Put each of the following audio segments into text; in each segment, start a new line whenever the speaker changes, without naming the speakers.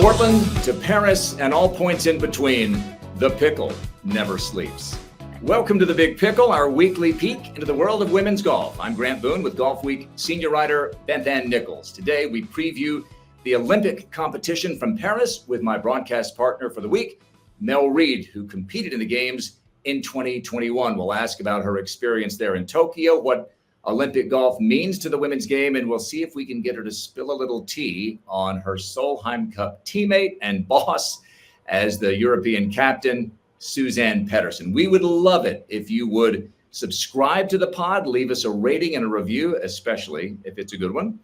Portland to Paris and all points in between, the Pickle never sleeps. Welcome to the Big Pickle, our weekly peek into the world of women's golf. I'm Grant Boone with Golfweek senior writer Beth Ann Nichols. Today we preview the Olympic competition from Paris with my broadcast partner for the week, Mel Reid, who competed in the games in 2021. We'll ask about her experience there in Tokyo, what Olympic golf means to the women's game, and we'll see if we can get her to spill a little tea on her Solheim Cup teammate and boss as the European captain, Suzann Pettersen. We would love it if you would subscribe to the pod, leave us a rating and a review, especially if it's a good one.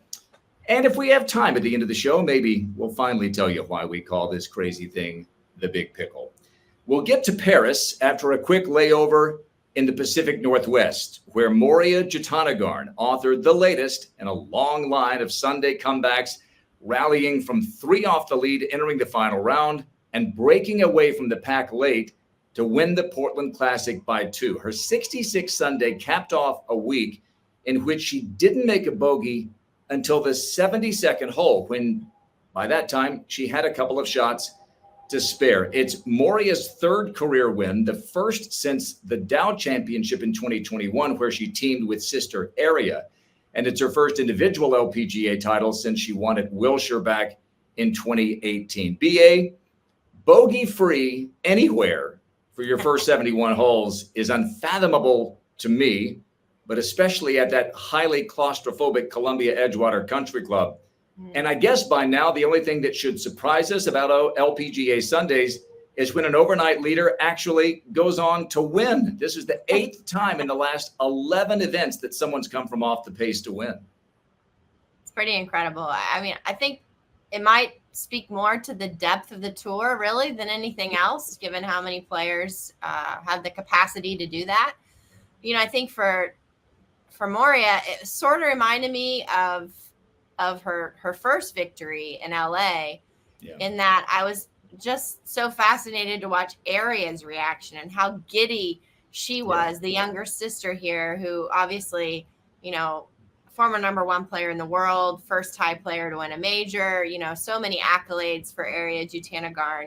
And if we have time at the end of the show, maybe we'll finally tell you why we call this crazy thing the Big Pickle. We'll get to Paris after a quick layover in the Pacific Northwest, where Moria Jatanagarn authored the latest in a long line of Sunday comebacks, rallying from 3 off the lead, entering the final round, and breaking away from the pack late to win the Portland Classic by 2. Her 66 Sunday capped off a week in which she didn't make a bogey until the 72nd hole, when by that time she had a couple of shots to spare. It's Moria's 3rd career win, the first since the Dow Championship in 2021, where she teamed with sister Aria. And it's her first individual LPGA title since she won at Wilshire back in 2018. BA, bogey-free anywhere for your first 71 holes is unfathomable to me, but especially at that highly claustrophobic Columbia Edgewater Country Club. And I guess by now, the only thing that should surprise us about LPGA Sundays is when an overnight leader actually goes on to win. This is the 8th time in the last 11 events that someone's come from off the pace to win.
It's pretty incredible. I mean, I think it might speak more to the depth of the tour, really, than anything else, given how many players have the capacity to do that. You know, I think for Moria, it sort of reminded me of her first victory in LA, in that I was just so fascinated to watch Aria's reaction and how giddy she was, the younger sister here, who obviously, you know, former #1 player in the world, first Thai player to win a major, you know, so many accolades for Aria Jatanagarn,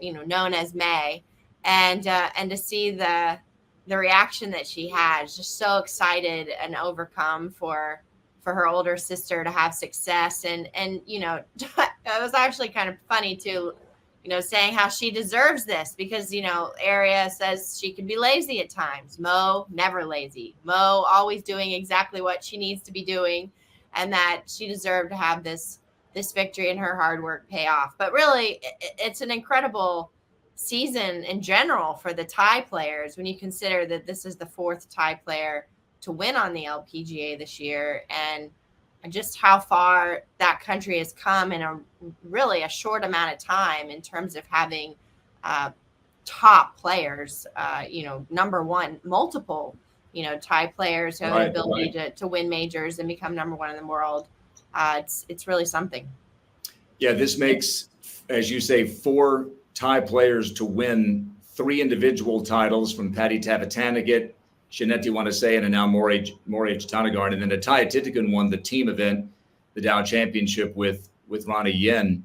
you know, known as May, and to see the reaction that she had, just so excited and overcome for her older sister to have success. And you know, it was actually kind of funny too, you know, saying how she deserves this because, you know, Aria says she can be lazy at times. Mo, never lazy. Mo, always doing exactly what she needs to be doing, and that she deserved to have this victory and her hard work pay off. But really, it's an incredible season in general for the Thai players when you consider that this is the 4th Thai player to win on the LPGA this year, and just how far that country has come in a short amount of time in terms of having top players, you know, #1, multiple, you know, Thai players who have the ability to win majors and become #1 in the world. It's really something.
Yeah, this makes, as you say, 4 Thai players to win 3 individual titles, from Patty Tavatanagit, Shineti Wanase, and now Moria Jatanagarn. And then Atthaya Titigun won the team event, the Dow Championship with Ronnie Yen.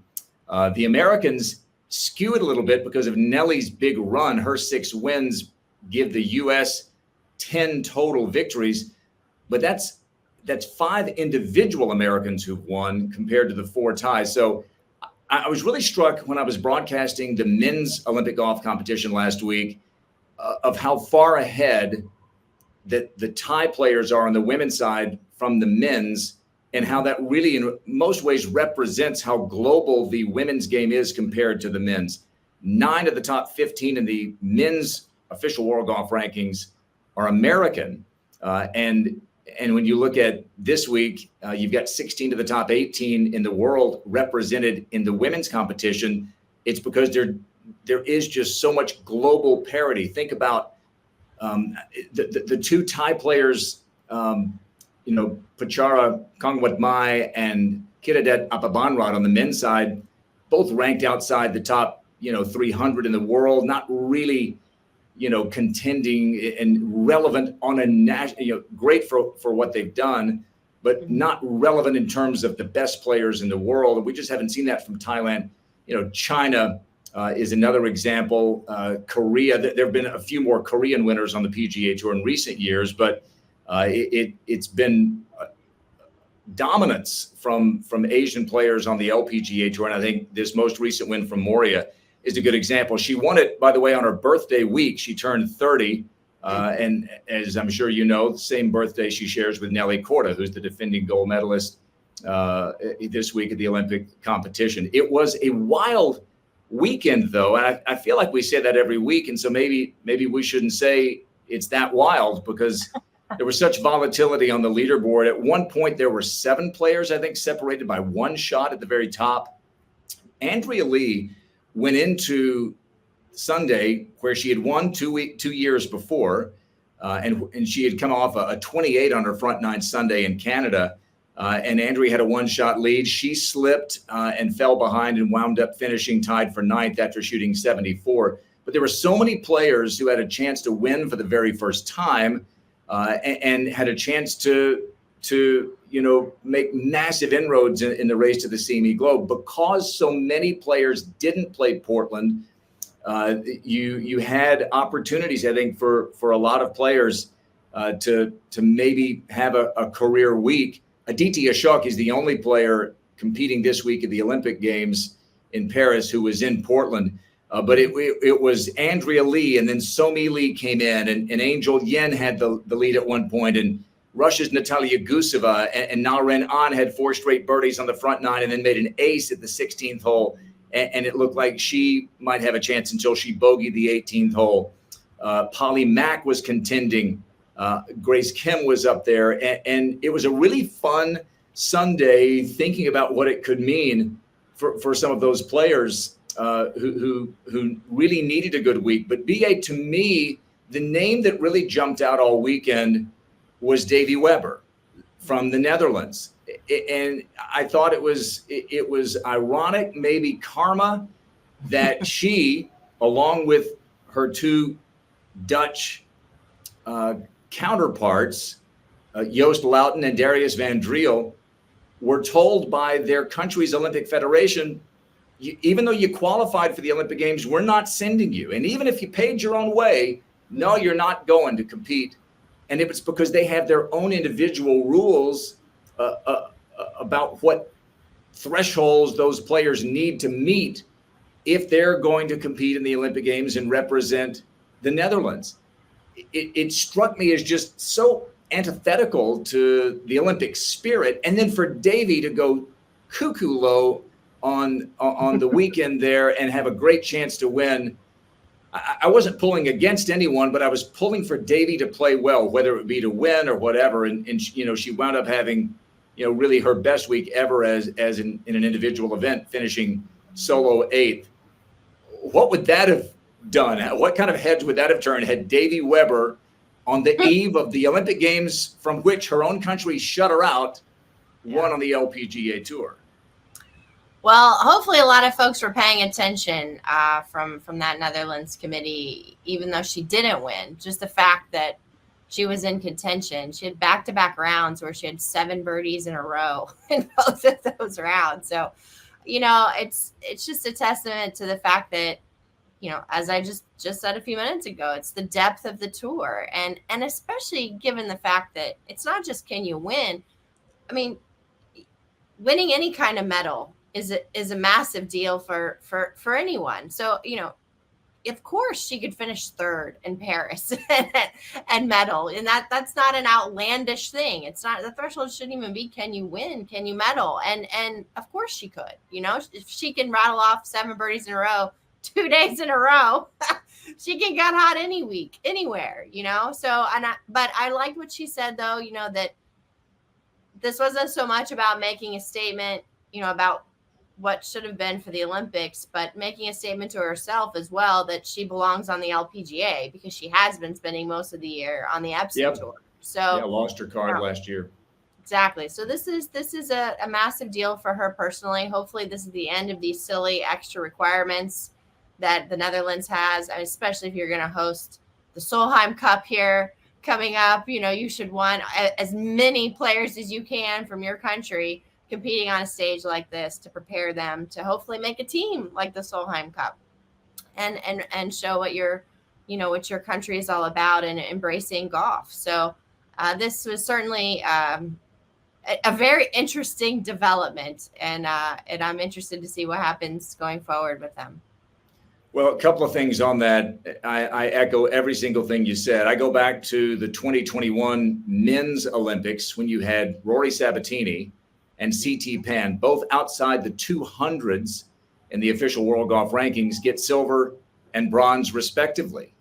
The Americans skewed a little bit because of Nellie's big run. Her 6 wins give the U.S. 10 total victories, but that's 5 individual Americans who've won compared to the 4 Thais. So I was really struck when I was broadcasting the men's Olympic golf competition last week of how far ahead that the Thai players are on the women's side from the men's, and how that really in most ways represents how global the women's game is compared to the men's. 9 of the top 15 in the men's official world golf rankings are American. And when you look at this week, you've got 16 of the top 18 in the world represented in the women's competition. It's because there is just so much global parity. Think about the 2 Thai players, you know, Pachara Kongwat and Kiradet Apabanrad on the men's side, both ranked outside the top, you know, 300 in the world, not really, you know, contending and relevant on a national, you know, great for what they've done, but not relevant in terms of the best players in the world. And we just haven't seen that from Thailand China is another example. Korea, there have been a few more Korean winners on the PGA Tour in recent years, but it's been dominance from Asian players on the LPGA Tour. And I think this most recent win from Moria is a good example. She won it, by the way, on her birthday week. She turned 30. And as I'm sure you know, the same birthday she shares with Nelly Korda, who's the defending gold medalist this week at the Olympic competition. It was a wild weekend, though, and I feel like we say that every week, and so maybe we shouldn't say it's that wild, because there was such volatility on the leaderboard. At one point, there were 7 players, I think, separated by 1 shot at the very top. Andrea Lee went into Sunday, where she had won 2 years before, and she had come off a 28 on her front 9 Sunday in Canada. And Andrea had a 1-shot lead. She slipped and fell behind and wound up finishing tied for 9th after shooting 74. But there were so many players who had a chance to win for the very first time and had a chance to make massive inroads in the race to the CME Globe. Because so many players didn't play Portland, you had opportunities, I think, for a lot of players to maybe have a career week. Aditi Ashok is the only player competing this week at the Olympic Games in Paris who was in Portland. But it was Andrea Lee, and then Somi Lee came in, and Angel Yin had the lead at one point, and Russia's Natalia Guseva and Na Ren An had 4 straight birdies on the front 9 and then made an ace at the 16th hole. And it looked like she might have a chance until she bogeyed the 18th hole. Polly Mack was contending. Grace Kim was up there, and it was a really fun Sunday thinking about what it could mean for some of those players who really needed a good week. But BA, to me, the name that really jumped out all weekend was Davy Weber from the Netherlands. And I thought it was ironic, maybe karma, that she, along with her 2 Dutch counterparts, Joost Luiten and Darius van Driel, were told by their country's Olympic Federation, even though you qualified for the Olympic Games, we're not sending you. And even if you paid your own way, no, you're not going to compete. And it was because they have their own individual rules about what thresholds those players need to meet if they're going to compete in the Olympic Games and represent the Netherlands. It struck me as just so antithetical to the Olympic spirit. And then for Davy to go cuckoo low on the weekend there and have a great chance to win. I wasn't pulling against anyone, but I was pulling for Davy to play well, whether it would be to win or whatever. And she wound up having, really her best week ever as in an individual event, finishing solo 8th. What would that have done? What kind of heads would that have turned had Davy Weber, on the eve of the Olympic Games from which her own country shut her out, won on the LPGA Tour?
Well, hopefully a lot of folks were paying attention from that Netherlands committee, even though she didn't win. Just the fact that she was in contention. She had back-to-back rounds where she had 7 birdies in a row in both of those rounds. So, it's just a testament to the fact that, as I just said a few minutes ago, it's the depth of the tour. And especially given the fact that it's not just can you win. I mean, winning any kind of medal is a massive deal for anyone. So, of course she could finish 3rd in Paris and medal. And that's not an outlandish thing. It's not, the threshold shouldn't even be, can you win? Can you medal? And of course she could, if she can rattle off 7 birdies in a row, 2 days in a row, she can get hot any week, anywhere, So, but I liked what she said though, that this wasn't so much about making a statement, about what should have been for the Olympics, but making a statement to herself as well that she belongs on the LPGA because she has been spending most of the year on the Epson Tour. So
lost her card last year.
Exactly. So this is a massive deal for her personally. Hopefully this is the end of these silly extra requirements that the Netherlands has, especially if you're going to host the Solheim Cup here coming up. You should want as many players as you can from your country competing on a stage like this to prepare them to hopefully make a team like the Solheim Cup and show what what your country is all about and embracing golf. So this was certainly a very interesting development, and I'm interested to see what happens going forward with them.
Well, a couple of things on that. I echo every single thing you said. I go back to the 2021 Men's Olympics when you had Rory Sabatini and C.T. Pan, both outside the 200s in the official world golf rankings, get silver and bronze respectively.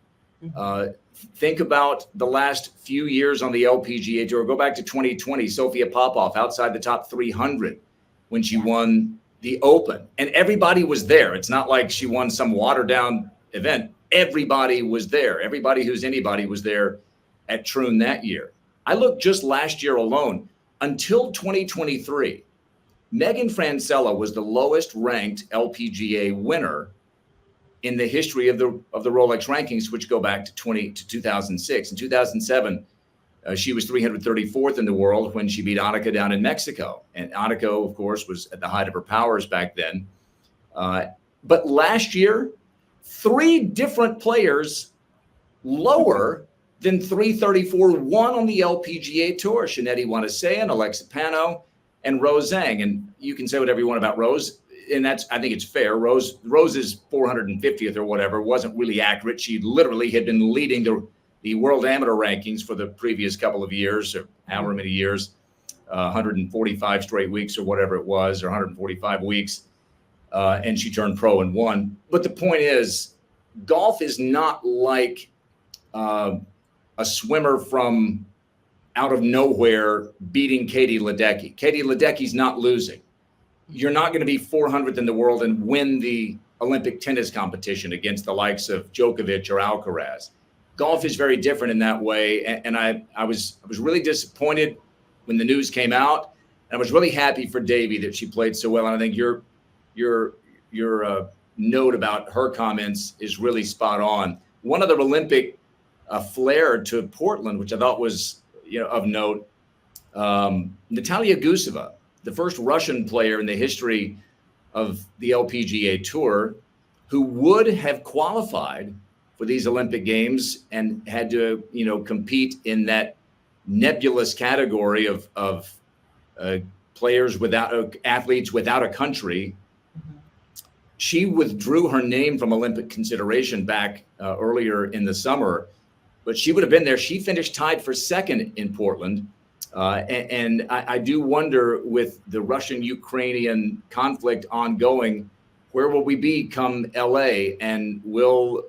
Think about the last few years on the LPGA Tour. Go back to 2020, Sophia Popov outside the top 300 when she won the Open, and everybody was there. It's not like she won some watered down event. Everybody was there. Everybody who's anybody was there at Troon that year. I looked just last year alone until 2023. Megan Francella was the lowest ranked LPGA winner in the history of the Rolex rankings, which go back to 2006. In 2007, she was 334th in the world when she beat Annika down in Mexico. And Annika, of course, was at the height of her powers back then. But last year, 3 different players lower than 334 won on the LPGA Tour. Shaneti Wanasean, Alexa Pano, and Rose Zhang. And you can say whatever you want about Rose, and I think it's fair. Rose's 450th or whatever wasn't really accurate. She literally had been leading the world amateur rankings for the previous couple of years, or however many years, 145 straight weeks or whatever it was, or 145 weeks. And she turned pro and won. But the point is, golf is not like a swimmer from out of nowhere beating Katie Ledecky. Katie Ledecky's not losing. You're not going to be 400th in the world and win the Olympic tennis competition against the likes of Djokovic or Alcaraz. Golf is very different in that way. And I was really disappointed when the news came out. And I was really happy for Davy that she played so well. And I think your note about her comments is really spot on. One other Olympic flair to Portland, which I thought was of note, Natalia Guseva, the first Russian player in the history of the LPGA Tour, who would have qualified for these Olympic Games and had to, compete in that nebulous category of players without athletes without a country. She withdrew her name from Olympic consideration back earlier in the summer, but she would have been there. She finished tied for second in Portland. And I do wonder, with the Russian-Ukrainian conflict ongoing, where will we be come LA? And will,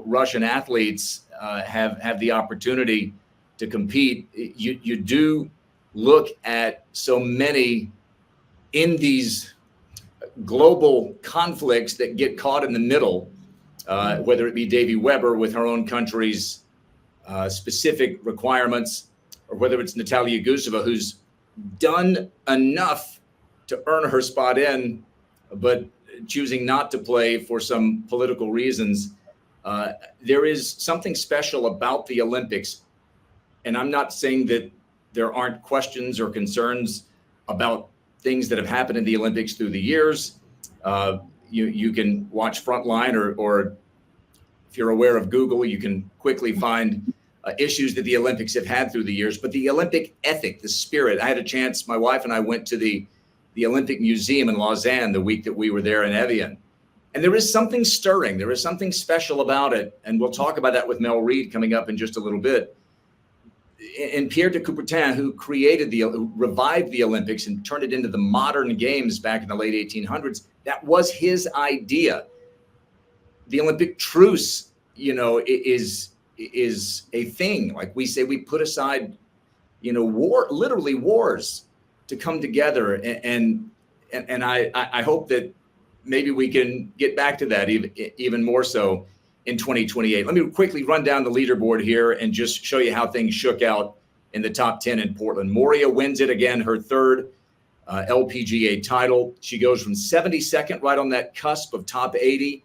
Russian athletes have the opportunity to compete? You do look at so many in these global conflicts that get caught in the middle, whether it be Davy Weber with her own country's specific requirements, or whether it's Natalia Guseva, who's done enough to earn her spot in, but choosing not to play for some political reasons. There is something special about the Olympics. And I'm not saying that there aren't questions or concerns about things that have happened in the Olympics through the years. You can watch Frontline, or if you're aware of Google, you can quickly find issues that the Olympics have had through the years. But the Olympic ethic, the spirit, I had a chance, my wife and I went to the Olympic Museum in Lausanne the week that we were there in Evian. And there is something stirring. There is something special about it. And we'll talk about that with Mel Reid coming up in just a little bit. And Pierre de Coubertin, who revived the Olympics and turned it into the modern games back in the late 1800s, that was his idea. The Olympic truce, is a thing. Like we say, we put aside, literally wars to come together. And I hope that maybe we can get back to that even more so in 2028. Let me quickly run down the leaderboard here and just show you how things shook out in the top 10 in Portland. Moria wins it again, her third LPGA title. She goes from 72nd, right on that cusp of top 80,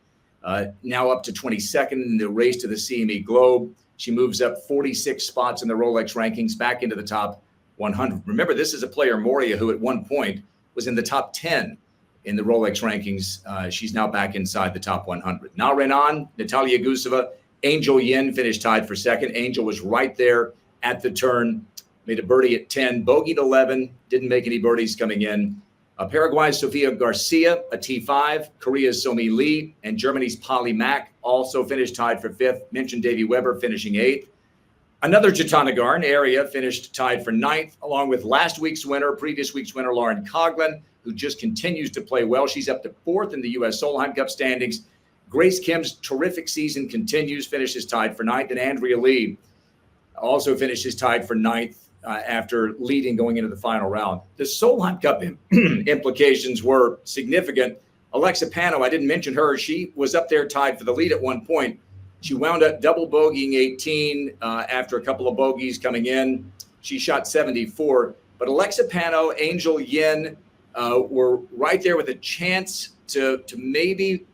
now up to 22nd in the race to the CME Globe. She moves up 46 spots in the Rolex rankings, back into the top 100. Remember, this is a player, Moria, who at one point was in the top 10 in the Rolex rankings. She's now back inside the top 100. Now Renan, Natalia Guseva, Angel Yin finished tied for second. Angel was right there at the turn, made a birdie at 10, bogeyed 11, didn't make any birdies coming in. Paraguay's Sofia Garcia, a T5, Korea's Somi Lee, and Germany's Polly Mack also finished tied for fifth. Mentioned Davy Weber finishing eighth. Another Jatanagarn area finished tied for ninth, along with previous week's winner, Lauren Coughlin, who just continues to play well. She's up to fourth in the U.S. Solheim Cup standings. Grace Kim's terrific season continues, finishes tied for ninth, and Andrea Lee also finishes tied for ninth after leading going into the final round. The Solheim Cup implications were significant. Alexa Pano, I didn't mention her. She was up there tied for the lead at one point. She wound up double bogeying 18 after a couple of bogeys coming in. She shot 74. But Alexa Pano, Angel Yin were right there with a chance to maybe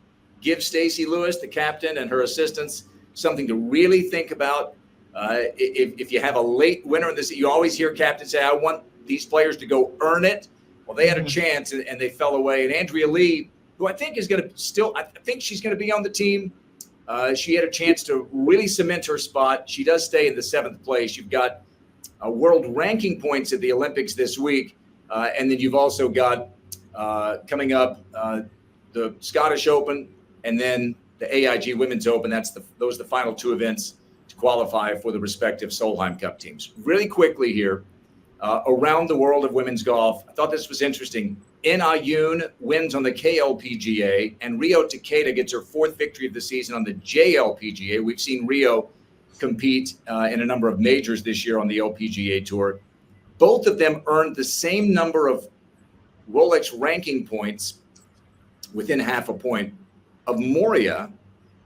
give Stacey Lewis, the captain, and her assistants something to really think about. If you have a late winner in this, you always hear captains say, I want these players to go earn it. Well, they had a chance and they fell away. And Andrea Lee, who I think is going to I think she's going to be on the team. She had a chance to really cement her spot. She does stay in the seventh place. You've got world ranking points at the Olympics this week. And then you've also got coming up the Scottish Open and then the AIG Women's Open. Those are the final two events to qualify for the respective Solheim Cup teams. Really quickly here, around the world of women's golf, I thought this was interesting. Ina Yoon wins on the KLPGA, and Rio Takeda gets her fourth victory of the season on the JLPGA. We've seen Rio compete in a number of majors this year on the LPGA Tour. Both of them earned the same number of Rolex ranking points, within half a point, of Moria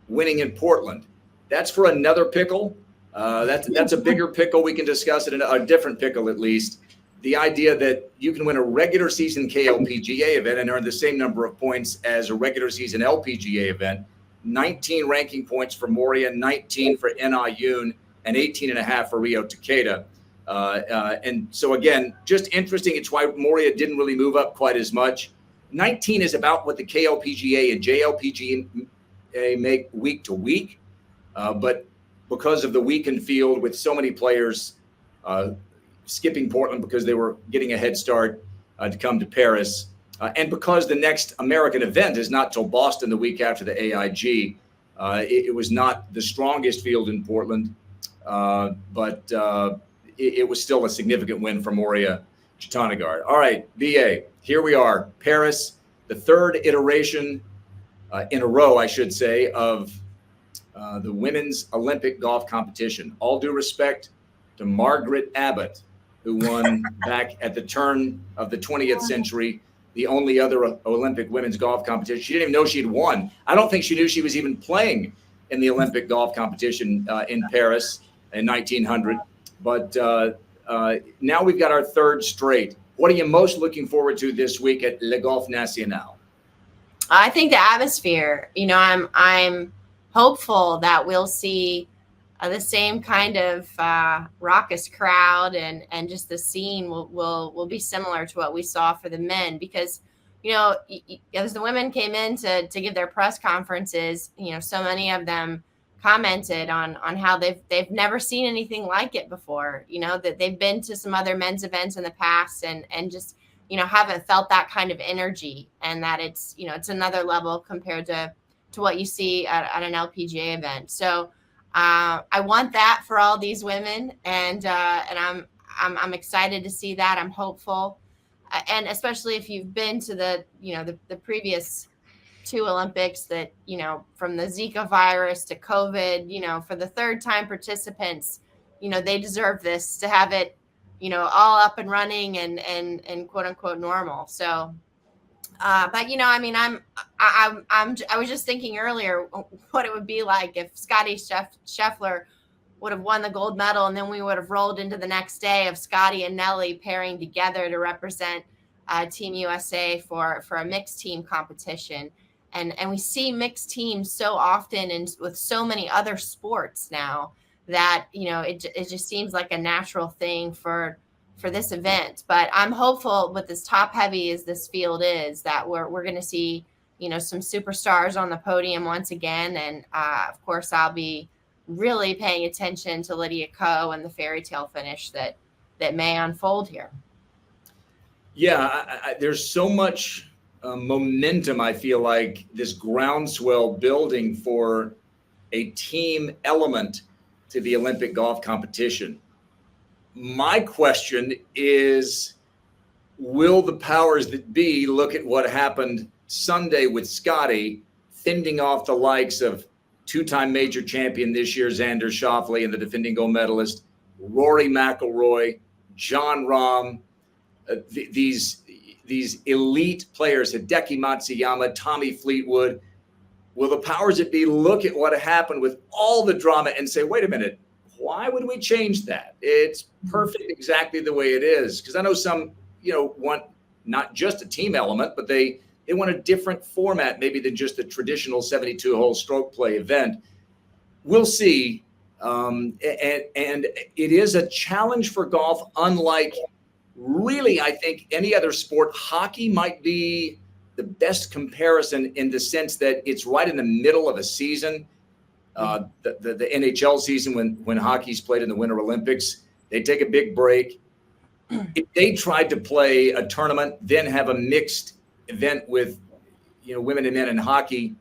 winning in Portland. That's for another pickle. That's a bigger pickle. We can discuss it in a different pickle, at least. The idea that you can win a regular season KLPGA event and earn the same number of points as a regular season LPGA event. 19 ranking points for Moria, 19 for Ina Yoon, and 18 and a half for Rio Takeda. And so, again, just interesting. It's why Moria didn't really move up quite as much. 19 is about what the KLPGA and JLPGA make week to week. But because of the weakened field with so many players skipping Portland because they were getting a head start to come to Paris, and because the next American event is not till Boston the week after the AIG, it was not the strongest field in Portland, but it was still a significant win for Moria Jatanagarn. All right, BA, here we are. Paris, the third iteration in a row, I should say, of the women's Olympic golf competition. All due respect to Margaret Abbott, who won back at the turn of the 20th century, the only other Olympic women's golf competition. She didn't even know she had won. I don't think she knew she was even playing in the Olympic golf competition in Paris in 1900. But now we've got our third straight. What are you most looking forward to this week at Le Golf National?
I think the atmosphere. I'm hopeful that we'll see the same kind of raucous crowd and just the scene will be similar to what we saw for the men, because as the women came in to give their press conferences, so many of them commented on how they've never seen anything like it before, that they've been to some other men's events in the past and just haven't felt that kind of energy, and that it's another level compared to what you see at an LPGA event. So I want that for all these women, and I'm excited to see that. I'm hopeful, and especially if you've been to the previous two Olympics, that from the Zika virus to COVID, for the third time participants, they deserve this, to have it all up and running and quote unquote normal. So but I was just thinking earlier what it would be like if Scotty Scheffler would have won the gold medal, and then we would have rolled into the next day of Scotty and Nelly pairing together to represent Team USA for a mixed team competition. And we see mixed teams so often and with so many other sports now that it just seems like a natural thing for for this event. But I'm hopeful with as top heavy as this field is that we're going to see, some superstars on the podium once again. And of course, I'll be really paying attention to Lydia Ko and the fairy tale finish that may unfold here.
Yeah, there's so much momentum, I feel like, this groundswell building for a team element to the Olympic golf competition. My question is, will the powers that be look at what happened Sunday with Scotty, fending off the likes of two-time major champion this year, Xander Schauffele, and the defending gold medalist, Rory McIlroy, Jon Rahm, these elite players, Hideki Matsuyama, Tommy Fleetwood. Will the powers that be look at what happened with all the drama and say, wait a minute, why would we change that? It's perfect exactly the way it is. Because I know some, want not just a team element, but they want a different format maybe than just the traditional 72-hole stroke play event. We'll see. And it is a challenge for golf, unlike really, I think, any other sport. Hockey might be the best comparison in the sense that it's right in the middle of a season. The NHL season when hockey's played in the Winter Olympics, they take a big break. If they tried to play a tournament, then have a mixed event with, women and men in hockey,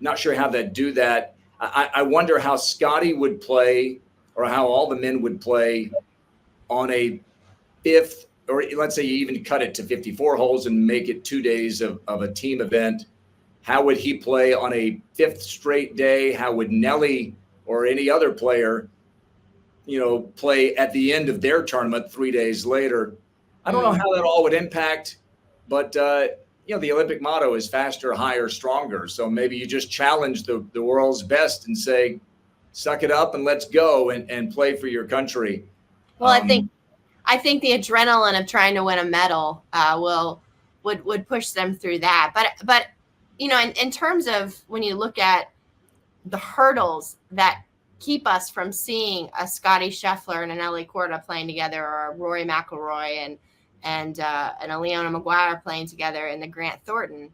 not sure how they'd do that. I wonder how Scotty would play, or how all the men would play on a fifth, or let's say you even cut it to 54 holes and make it 2 days of a team event. How would he play on a fifth straight day? How would Nelly or any other player, play at the end of their tournament 3 days later? I don't know how that all would impact, but, the Olympic motto is faster, higher, stronger. So maybe you just challenge the world's best and say, suck it up and let's go and play for your country.
Well, I think the adrenaline of trying to win a medal would push them through that. But in terms of when you look at the hurdles that keep us from seeing a Scotty Scheffler and an Ellie Corda playing together, or a Rory McIlroy and a Leona Maguire playing together in the Grant Thornton,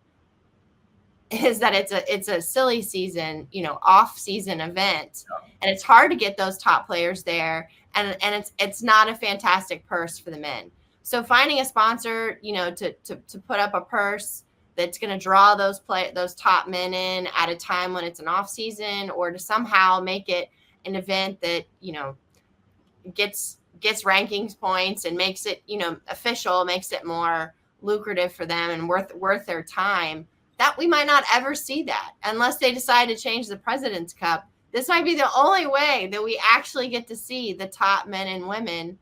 is that it's a silly season, off season event, and it's hard to get those top players there, and it's not a fantastic purse for the men. So finding a sponsor, to put up a purse that's going to draw those top men in at a time when it's an off season, or to somehow make it an event that gets rankings points and makes it official, makes it more lucrative for them and worth their time. That we might not ever see that unless they decide to change the President's Cup. This might be the only way that we actually get to see the top men and women,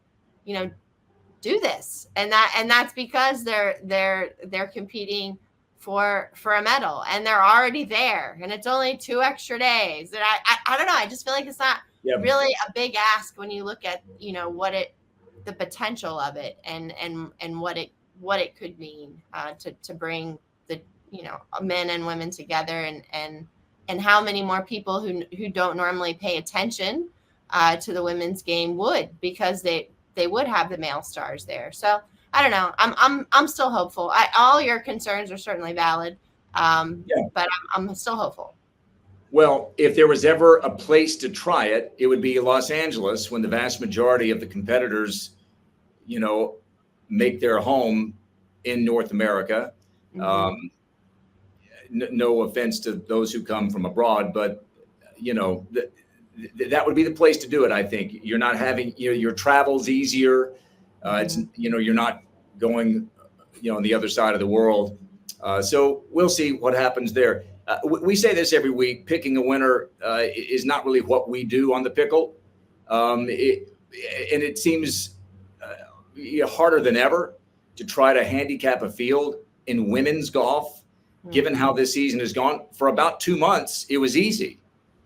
do this, and that's because they're competing for a medal, and they're already there, and it's only 2 extra days. And I don't know. I just feel like it's not really a big ask when you look at the potential of it and what it could mean to bring the men and women together, and how many more people who don't normally pay attention to the women's game would, because they would have the male stars there. So I don't know. I'm still hopeful. All your concerns are certainly valid, but I'm still hopeful.
Well, if there was ever a place to try it, it would be Los Angeles, when the vast majority of the competitors, make their home in North America. Mm-hmm. No offense to those who come from abroad, but that would be the place to do it. I think you're not having, your travel's easier. It's, you're not going, on the other side of the world. So we'll see what happens there. We say this every week: picking a winner is not really what we do on the Pickle. And it seems harder than ever to try to handicap a field in women's golf, given how this season has gone. For about 2 months, it was easy.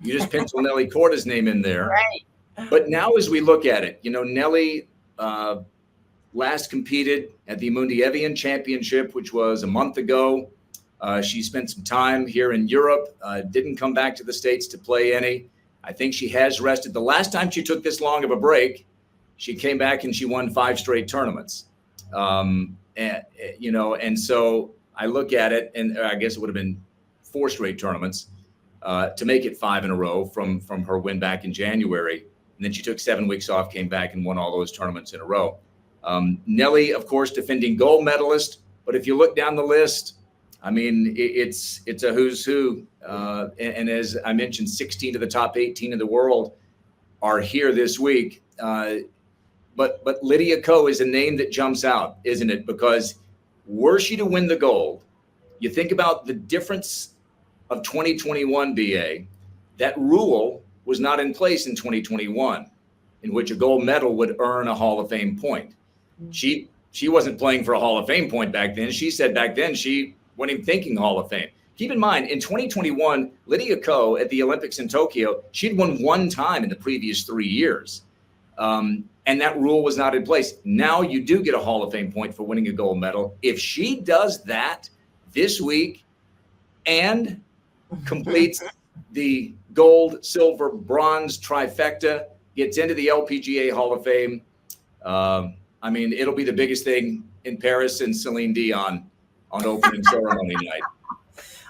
You just pencil Nelly Corda's name in there.
Right.
But now as we look at it, Nelly last competed at the Amundi Evian Championship, which was a month ago. She spent some time here in Europe, didn't come back to the States to play any. I think she has rested. The last time she took this long of a break, she came back and she won 5 straight tournaments. And so I look at it, and I guess it would have been 4 straight tournaments to make it 5 in a row from her win back in January. And then she took 7 weeks off, came back and won all those tournaments in a row. Nelly, of course, defending gold medalist. But if you look down the list, I mean, it's a who's who. And as I mentioned, 16 of the top 18 in the world are here this week. But Lydia Ko is a name that jumps out, isn't it? Because were she to win the gold, you think about the difference of 2021, BA. That rule was not in place in 2021, in which a gold medal would earn a Hall of Fame point. She wasn't playing for a Hall of Fame point back then. She said back then she wasn't even thinking Hall of Fame. Keep in mind, in 2021, Lydia Ko at the Olympics in Tokyo, she'd won 1 time in the previous 3 years. And that rule was not in place. Now you do get a Hall of Fame point for winning a gold medal. If she does that this week and completes the gold, silver, bronze trifecta, gets into the LPGA Hall of Fame, I mean, it'll be the biggest thing in Paris and Celine Dion on opening ceremony night.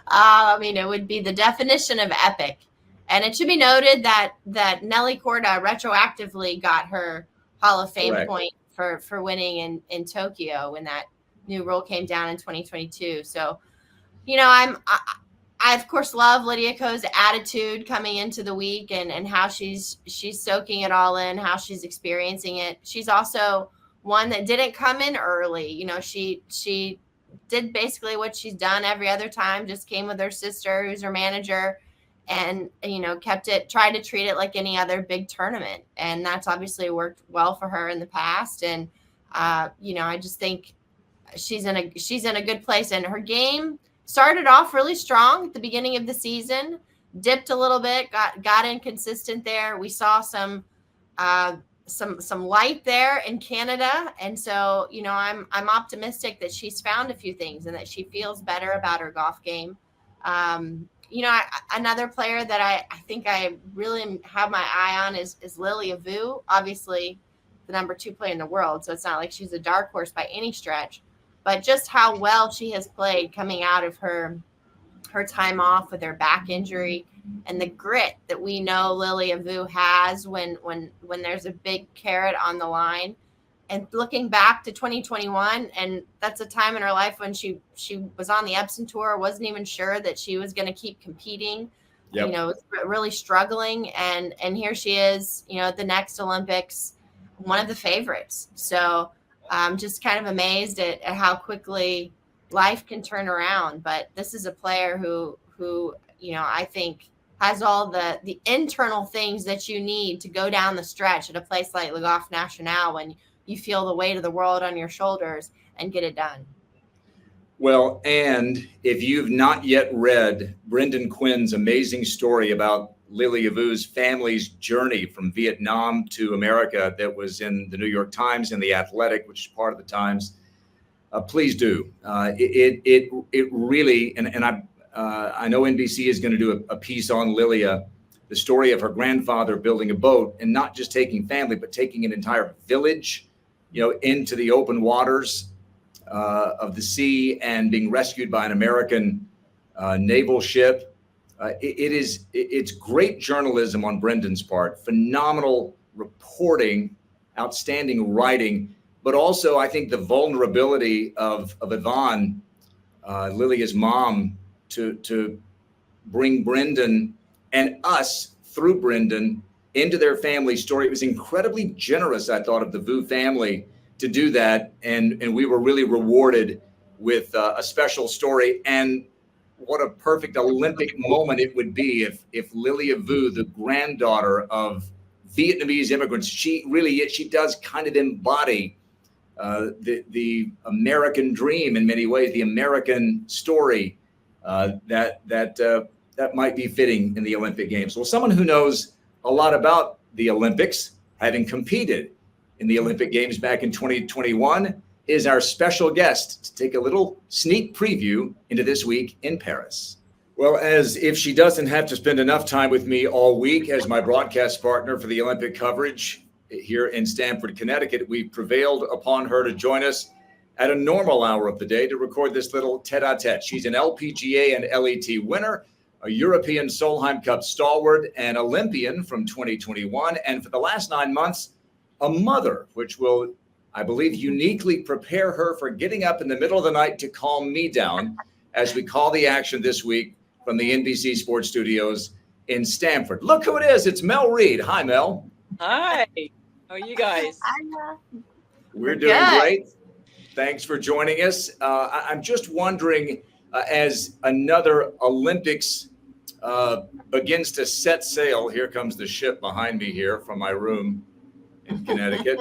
I mean, it would be the definition of epic. And it should be noted that Nelly Korda retroactively got her Hall of Fame
Correct.
point for winning in Tokyo when that new rule came down in 2022. So, I of course love Lydia Ko's attitude coming into the week and how she's soaking it all in, how she's experiencing it. She's also one that didn't come in early. She did basically what she's done every other time, just came with her sister, who's her manager, and, tried to treat it like any other big tournament. And that's obviously worked well for her in the past. And, I just think she's in a good place, and her game started off really strong at the beginning of the season, dipped a little bit, got inconsistent there. We saw some light there in Canada. And so, I'm optimistic that she's found a few things and that she feels better about her golf game. Another player that I think I really have my eye on is Lilia Vu, obviously the number 2 player in the world. So it's not like she's a dark horse by any stretch, but just how well she has played coming out of her time off with her back injury, and the grit that we know Lilia Vu has when there's a big carrot on the line. And looking back to 2021, and that's a time in her life when she was on the Epson Tour, wasn't even sure that she was going to keep competing,
Yep.
Really struggling. And here she is, at the next Olympics, one of the favorites. So I'm just kind of amazed at how quickly life can turn around. But this is a player who I think has all the internal things that you need to go down the stretch at a place like Le Golf National when you feel the weight of the world on your shoulders and get it done.
Well, and if you've not yet read Brendan Quinn's amazing story about Lilia Vu's family's journey from Vietnam to America that was in the New York Times and The Athletic, which is part of the Times, please do. It really, and I know NBC is going to do a piece on Lilia, the story of her grandfather building a boat and not just taking family, but taking an entire village, into the open waters of the sea and being rescued by an American naval ship. It's great journalism on Brendan's part, phenomenal reporting, outstanding writing, but also I think the vulnerability of Yvonne, Lilia's mom, to bring Brendan and us through Brendan into their family story. It was incredibly generous, I thought, of the Vu family to do that. And we were really rewarded with a special story. And what a perfect Olympic moment it would be if Lilia Vu, the granddaughter of Vietnamese immigrants, she does kind of embody the American dream in many ways, the American story that might be fitting in the Olympic Games. Well, someone who knows a lot about the Olympics, having competed in the Olympic Games back in 2021, is our special guest to take a little sneak preview into this week in Paris. Well, as if she doesn't have to spend enough time with me all week as my broadcast partner for the Olympic coverage, here in Stamford, Connecticut. We prevailed upon her to join us at a normal hour of the day to record this little tete-a-tete. She's an LPGA and LET winner, a European Solheim Cup stalwart, an Olympian from 2021, and for the last 9 months, a mother, which will, I believe, uniquely prepare her for getting up in the middle of the night to calm me down as we call the action this week from the NBC Sports Studios in Stamford. Look who it is. It's Mel Reid. Hi, Mel.
Hi. How are you guys?
We're doing great. Thanks for joining us. I'm just wondering, as another Olympics begins to set sail, here comes the ship behind me here from my room in Connecticut.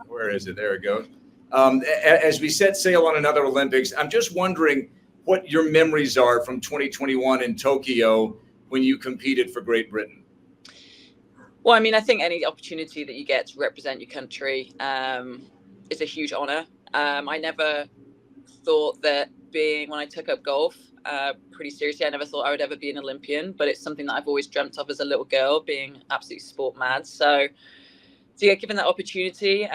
Where is it? There it goes. As we set sail on another Olympics, I'm just wondering what your memories are from 2021 in Tokyo when you competed for Great Britain.
Well, I mean, I think any opportunity that you get to represent your country is a huge honor. I never thought that when I took up golf pretty seriously, I never thought I would ever be an Olympian, but it's something that I've always dreamt of as a little girl, being absolutely sport mad. So to get given that opportunity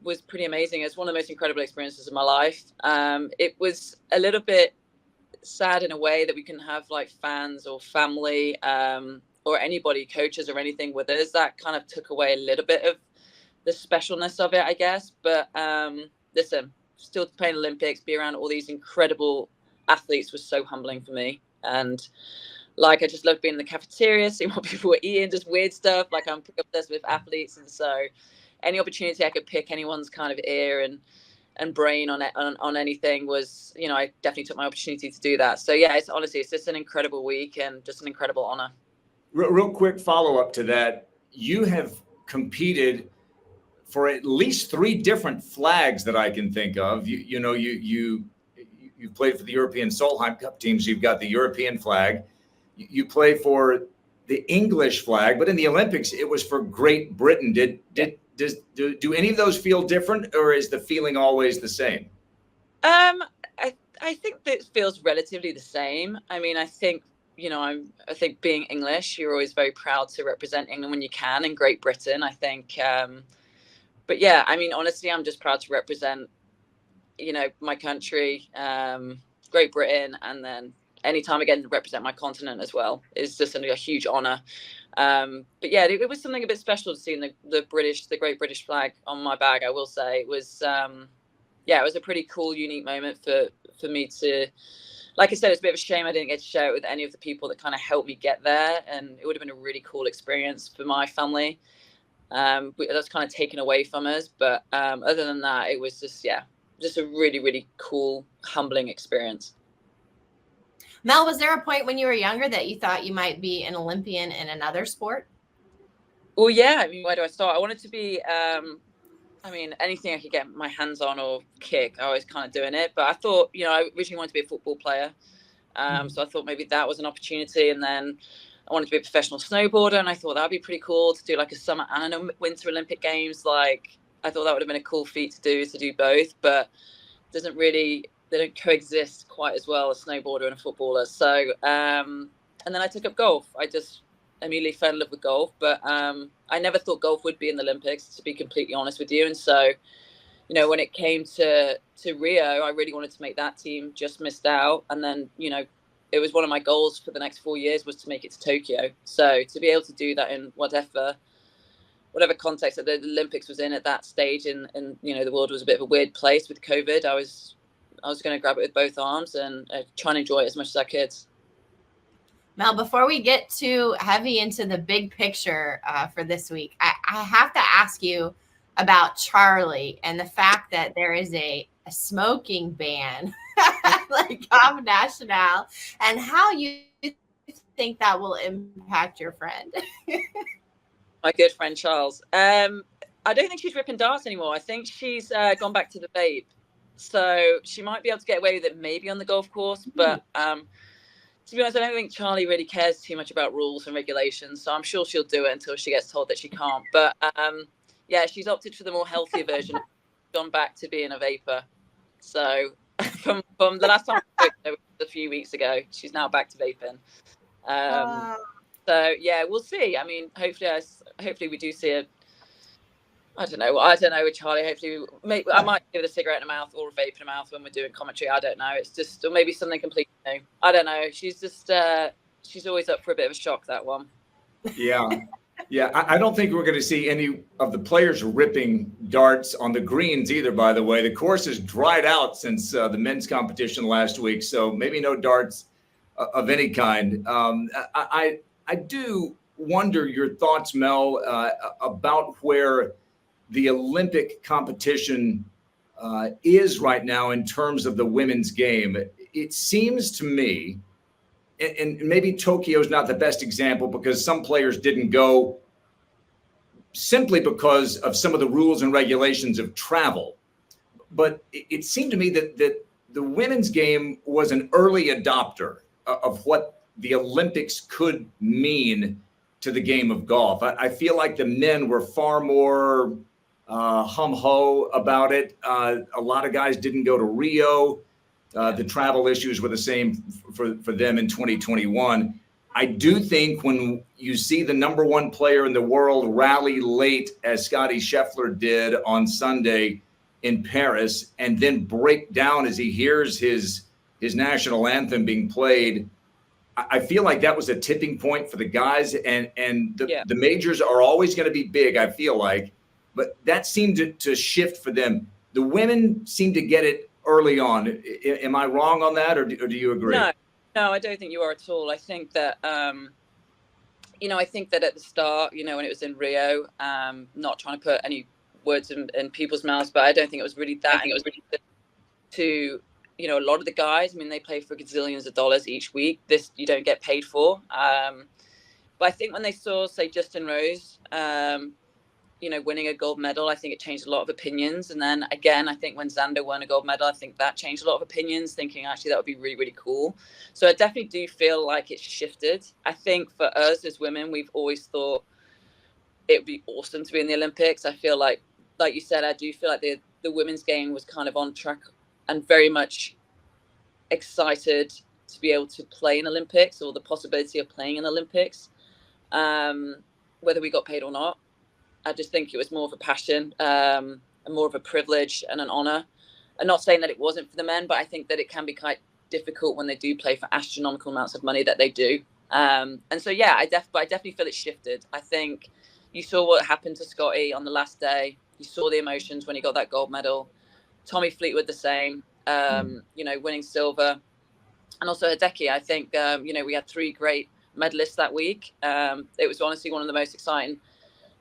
was pretty amazing. It's one of the most incredible experiences of my life. It was a little bit sad in a way that we couldn't have like fans or family or anybody, coaches or anything with us. That kind of took away a little bit of the specialness of it, I guess. But listen, still to play in Olympics, be around all these incredible athletes was so humbling for me. And like, I just loved being in the cafeteria, seeing what people were eating, just weird stuff. Like, I'm obsessed with athletes. And so any opportunity I could pick anyone's kind of ear and brain on anything was, I definitely took my opportunity to do that. So yeah, it's just an incredible week and just an incredible honor.
Real quick follow-up to that. You have competed for at least 3 different flags that I can think of. You played for the European Solheim Cup teams. You've got the European flag. You play for the English flag, but in the Olympics, it was for Great Britain. Do any of those feel different, or is the feeling always the same?
I think that it feels relatively the same. I mean, I think, I think being English, you're always very proud to represent England when you can, and Great Britain, I think. But yeah, I mean, honestly, I'm just proud to represent, my country, Great Britain, and then anytime again to represent my continent as well is just a huge honor. But yeah, it was something a bit special to see the Great British flag on my bag. I will say it was, it was a pretty cool, unique moment for me to, like I said, it's a bit of a shame I didn't get to share it with any of the people that kind of helped me get there. And it would have been a really cool experience for my family. That's kind of taken away from us. But other than that, it was just a really, really cool, humbling experience.
Mel, was there a point when you were younger that you thought you might be an Olympian in another sport?
Well, yeah. I mean, where do I start? I wanted to be, anything I could get my hands on or kick, I was kind of doing it. But I thought, I originally wanted to be a football player. So I thought maybe that was an opportunity. And then I wanted to be a professional snowboarder. And I thought that would be pretty cool to do like a summer and a winter Olympic Games. Like, I thought that would have been a cool feat to do both. But they don't coexist quite as well, a snowboarder and a footballer. So, and then I took up golf. I just immediately fell in love with golf, but I never thought golf would be in the Olympics, to be completely honest with you. And so, when it came to Rio, I really wanted to make that team, just missed out. And then, it was one of my goals for the next 4 years was to make it to Tokyo. So to be able to do that in whatever context that the Olympics was in at that stage, and the world was a bit of a weird place with COVID, I was going to grab it with both arms and try and enjoy it as much as I could.
Mel, before we get too heavy into the big picture for this week, I have to ask you about Charlie and the fact that there is a smoking ban like Golf National, and how you think that will impact your friend.
My good friend Charles. I don't think she's ripping darts anymore. I think she's gone back to the vape. So she might be able to get away with it maybe on the golf course. But to be honest, I don't think Charlie really cares too much about rules and regulations. So I'm sure she'll do it until she gets told that she can't. But she's opted for the more healthier version, gone back to being a vapor. So from the last time I spoke to her a few weeks ago, she's now back to vaping. So yeah, we'll see. I mean, hopefully we do see I don't know with Charlie. Hopefully, I might give it a cigarette in her mouth or a vape in her mouth when we're doing commentary. I don't know. It's just, or maybe something completely new. I don't know. She's just, she's always up for a bit of a shock, that one.
Yeah. Yeah. I don't think we're going to see any of the players ripping darts on the greens either, by the way. The course has dried out since the men's competition last week. So maybe no darts of any kind. I do wonder your thoughts, Mel, about where the Olympic competition is right now in terms of the women's game. It seems to me, and maybe Tokyo is not the best example because some players didn't go simply because of some of the rules and regulations of travel. But it seemed to me that the women's game was an early adopter of what the Olympics could mean to the game of golf. I feel like the men were far more hum-ho about it. A lot of guys didn't go to Rio. The travel issues were the same for them in 2021. I do think when you see the number one player in the world rally late, as Scottie Scheffler did on Sunday in Paris, and then break down as he hears his national anthem being played, I feel like that was a tipping point for the guys. And the majors are always going to be big, I feel like. But that seemed to shift for them. The women seem to get it early on. Am I wrong on that, or do you agree?
No, I don't think you are at all. I think that, I think that at the start, when it was in Rio, not trying to put any words in people's mouths, but I don't think it was really that. I think it was really to, a lot of the guys, they play for gazillions of dollars each week. This you don't get paid for. But I think when they saw, say, Justin Rose, winning a gold medal, I think it changed a lot of opinions. And then again, I think when Xander won a gold medal, I think that changed a lot of opinions, thinking actually that would be really, really cool. So I definitely do feel like it's shifted. I think for us as women, we've always thought it would be awesome to be in the Olympics. I feel like you said, I do feel like the women's game was kind of on track and very much excited to be able to play in Olympics, or the possibility of playing in Olympics, whether we got paid or not. I just think it was more of a passion, and more of a privilege and an honor. I'm not saying that it wasn't for the men, but I think that it can be quite difficult when they do play for astronomical amounts of money that they do. And so, yeah, I definitely feel it shifted. I think you saw what happened to Scotty on the last day. You saw the emotions when he got that gold medal. Tommy Fleetwood the same, winning silver. And also Hideki, I think, we had 3 great medalists that week. It was honestly one of the most exciting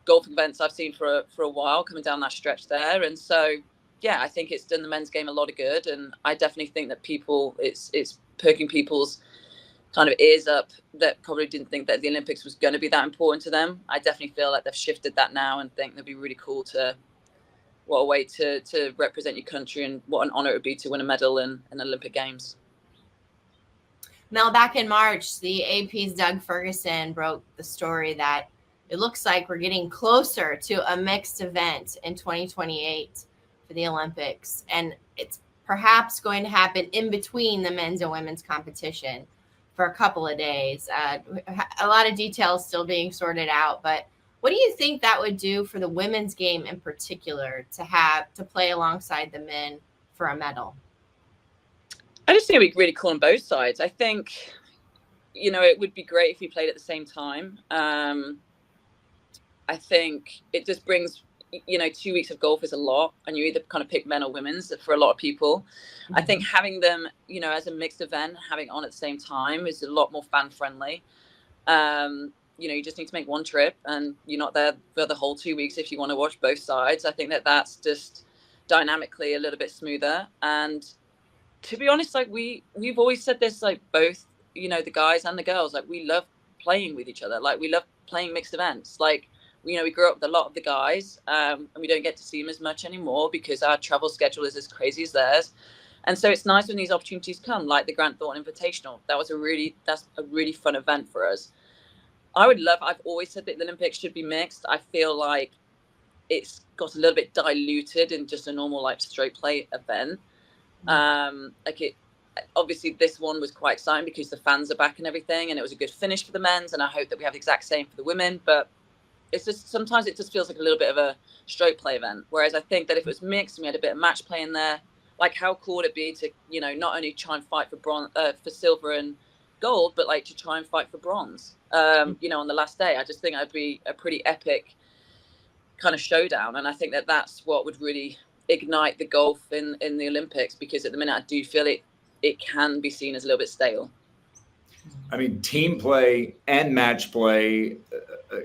golfing events I've seen for a while, coming down that stretch there. And so, yeah, I think it's done the men's game a lot of good. And I definitely think that it's perking people's kind of ears up that probably didn't think that the Olympics was going to be that important to them. I definitely feel like they've shifted that now and think it'd be really cool what a way to represent your country, and what an honor it would be to win a medal in Olympic Games.
Mel, back in March, the AP's Doug Ferguson broke the story that it looks like we're getting closer to a mixed event in 2028 for the Olympics. And it's perhaps going to happen in between the men's and women's competition for a couple of days. A lot of details still being sorted out. But what do you think that would do for the women's game in particular to play alongside the men for a medal?
I just think it'd be really cool on both sides. I think, it would be great if we played at the same time. I think it just brings, 2 weeks of golf is a lot, and you either kind of pick men or women's for a lot of people. Mm-hmm. I think having them, as a mixed event, having it on at the same time is a lot more fan friendly. You just need to make one trip and you're not there for the whole 2 weeks if you want to watch both sides. I think that's just dynamically a little bit smoother. And to be honest, like we've always said this, like both, the guys and the girls, like we love playing with each other. Like we love playing mixed events. Like, we grew up with a lot of the guys, and we don't get to see them as much anymore because our travel schedule is as crazy as theirs. And so it's nice when these opportunities come, like the Grant Thornton Invitational. That's a really fun event for us. I've always said that the Olympics should be mixed. I feel like it's got a little bit diluted in just a normal like straight play event. Obviously this one was quite exciting because the fans are back and everything, and it was a good finish for the men's, and I hope that we have the exact same for the women. But it's just sometimes it just feels like a little bit of a stroke play event. Whereas I think that if it was mixed and we had a bit of match play in there, like how cool would it be to, not only try and fight for silver and gold, but like to try and fight for bronze, on the last day. I just think that'd be a pretty epic kind of showdown. And I think that that's what would really ignite the golf in the Olympics, because at the minute I do feel it can be seen as a little bit stale.
I mean, team play and match play,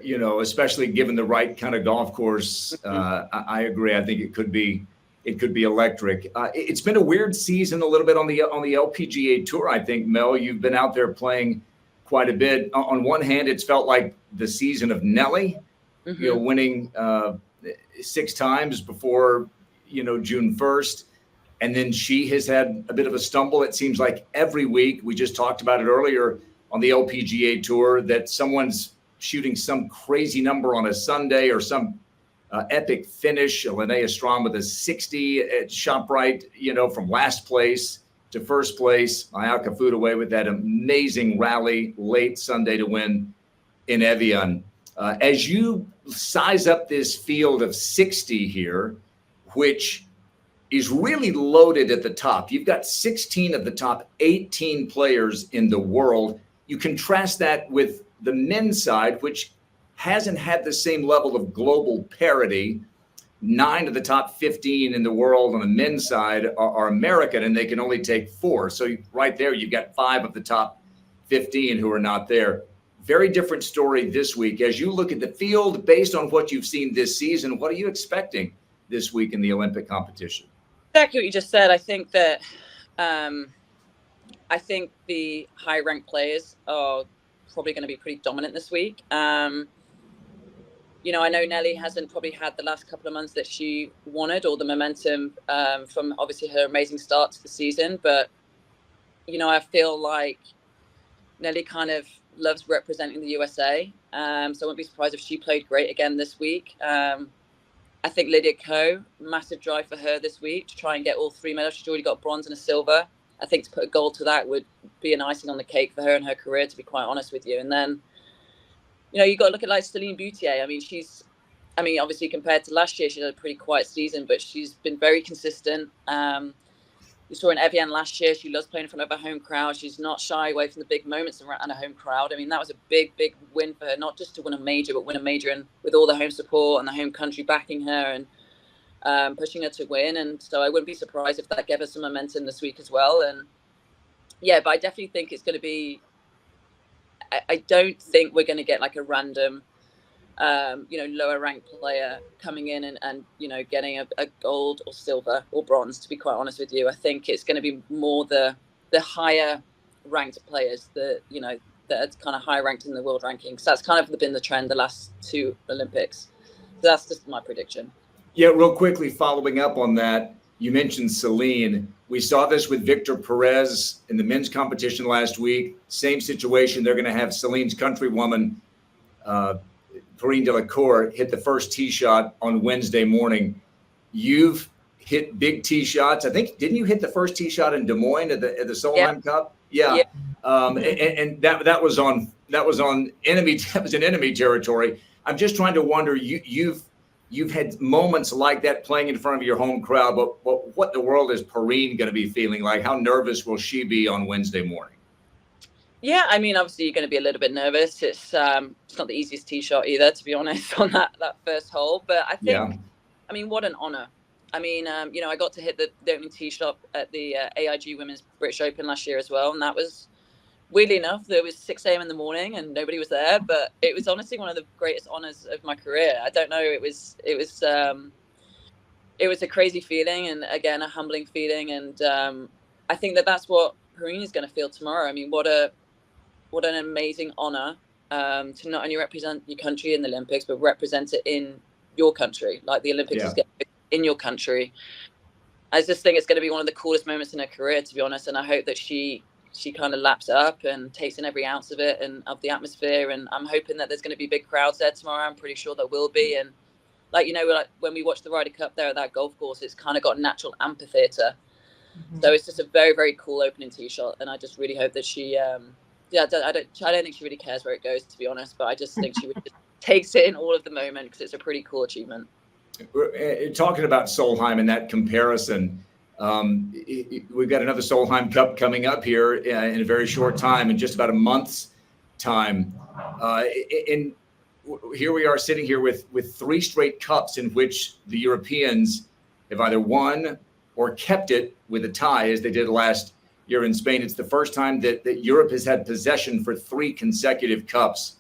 especially given the right kind of golf course. I agree. I think it could be electric. It's been a weird season a little bit on the LPGA Tour. I think, Mel, you've been out there playing quite a bit. On one hand, it's felt like the season of Nelly, winning 6 times before, June 1st. And then she has had a bit of a stumble. It seems like every week, we just talked about it earlier on the LPGA Tour, that someone's shooting some crazy number on a Sunday or some epic finish. Linnea Strom with a 60 at ShopRite, from last place to first place. Ayaka Fudaway with that amazing rally late Sunday to win in Evian. As you size up this field of 60 here, which is really loaded at the top. You've got 16 of the top 18 players in the world. You contrast that with the men's side, which hasn't had the same level of global parity. 9 of the top 15 in the world on the men's side are American, and they can only take 4. So right there, you've got 5 of the top 15 who are not there. Very different story this week. As you look at the field, based on what you've seen this season, what are you expecting this week in the Olympic competition?
Exactly what you just said. I think that the high ranked players are probably going to be pretty dominant this week. I know Nelly hasn't probably had the last couple of months that she wanted, or the momentum from obviously her amazing start to the season. But, I feel like Nelly kind of loves representing the USA. So I wouldn't be surprised if she played great again this week. I think Lydia Ko, massive drive for her this week to try and get all 3 medals. She's already got bronze and a silver. I think to put a gold to that would be an icing on the cake for her and her career, to be quite honest with you. And then, you got to look at like Celine Boutier. I mean, obviously compared to last year, she had a pretty quiet season, but she's been very consistent. We saw in Evian last year, she loves playing in front of a home crowd. She's not shy away from the big moments around a home crowd. I mean, that was a big, big win for her, not just to win a major, but win a major and with all the home support and the home country backing her and pushing her to win. And so I wouldn't be surprised if that gave her some momentum this week as well. And yeah, but I definitely think it's going to be, I don't think we're going to get like a random, lower ranked player coming in and getting a gold or silver or bronze, to be quite honest with you. I think it's going to be more the higher ranked players that are kind of higher ranked in the world rankings. So that's kind of been the trend the last 2 Olympics. So that's just my prediction.
Yeah, real quickly following up on that, you mentioned Celine. We saw this with Victor Perez in the men's competition last week. Same situation. They're going to have Celine's countrywoman, Corinne Delacour, hit the first tee shot on Wednesday morning. You've hit big tee shots. I think, didn't you hit the first tee shot in Des Moines at the Solheim Cup? Yeah. And that was on enemy. That was in enemy territory. I'm just trying to wonder. You've had moments like that playing in front of your home crowd, but what in the world is Perrine going to be feeling like? How nervous will she be on Wednesday morning?
Yeah, I mean, obviously you're going to be a little bit nervous. It's not the easiest tee shot either, to be honest, on that first hole. But I think, I mean, what an honor. I mean, I got to hit the opening tee shot at the AIG Women's British Open last year as well, and that was, weirdly enough, there was 6 a.m. in the morning and nobody was there, but it was honestly one of the greatest honors of my career. I don't know, it was a crazy feeling, and again, a humbling feeling, and I think that's what Perrine is going to feel tomorrow. I mean, what an amazing honor to not only represent your country in the Olympics, but represent it in your country, like the Olympics is in your country. I just think it's going to be one of the coolest moments in her career, to be honest, and I hope that she kind of laps up and takes in every ounce of it and of the atmosphere. And I'm hoping that there's going to be big crowds there tomorrow. I'm pretty sure there will be. And like when we watch the Ryder Cup there at that golf course, it's kind of got natural amphitheater. Mm-hmm. So it's just a very, very cool opening tee shot. And I just really hope that she, I don't think she really cares where it goes, to be honest, but I just think she would just takes it in all of the moment because it's a pretty cool achievement.
We're talking about Solheim and that comparison. We've got another Solheim Cup coming up here in a very short time, in just about a month's time. And here we are sitting here with 3 straight cups in which the Europeans have either won or kept it with a tie, as they did last year in Spain. It's the first time that Europe has had possession for 3 consecutive cups.